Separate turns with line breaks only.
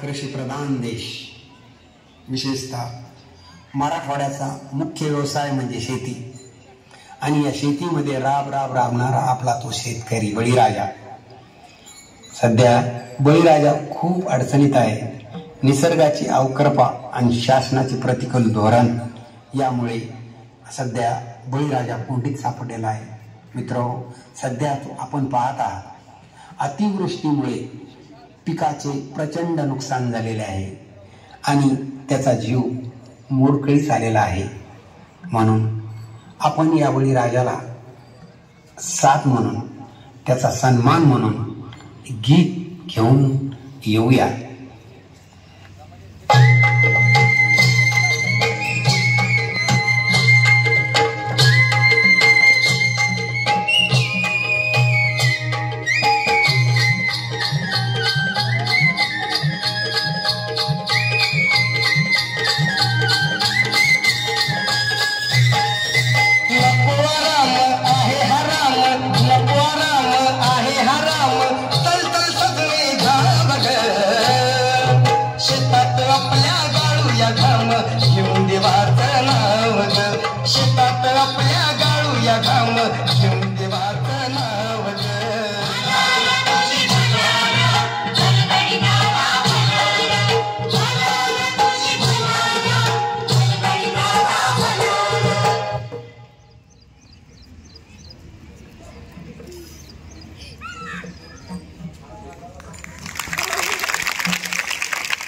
कृषीप्रधान देश, विशेषतः मराठवाड्याचा मुख्य व्यवसाय म्हणजे शेती आणि या शेतीमध्ये राबणारा आपला तो शेतकरी बळीराजा. सध्या बळीराजा खूप अडचणीत आहे. निसर्गाची अवकृपा आणि शासनाचे प्रतिकूल धोरण यामुळे सध्या बळीराजा कोंडीत सापडलेला आहे. मित्रांनो, सध्या आपण पाहत आहात अतिवृष्टीमुळे पिकाचे प्रचंड नुकसान झालेले आहे आणि त्याचा जीव मोडकळीस आलेला आहे. म्हणून आपण या बळीराजाला साथ म्हणून, त्याचा सन्मान म्हणून गीत घेऊन येऊया.
शेतात आपल्या गाळूया घाम घेऊन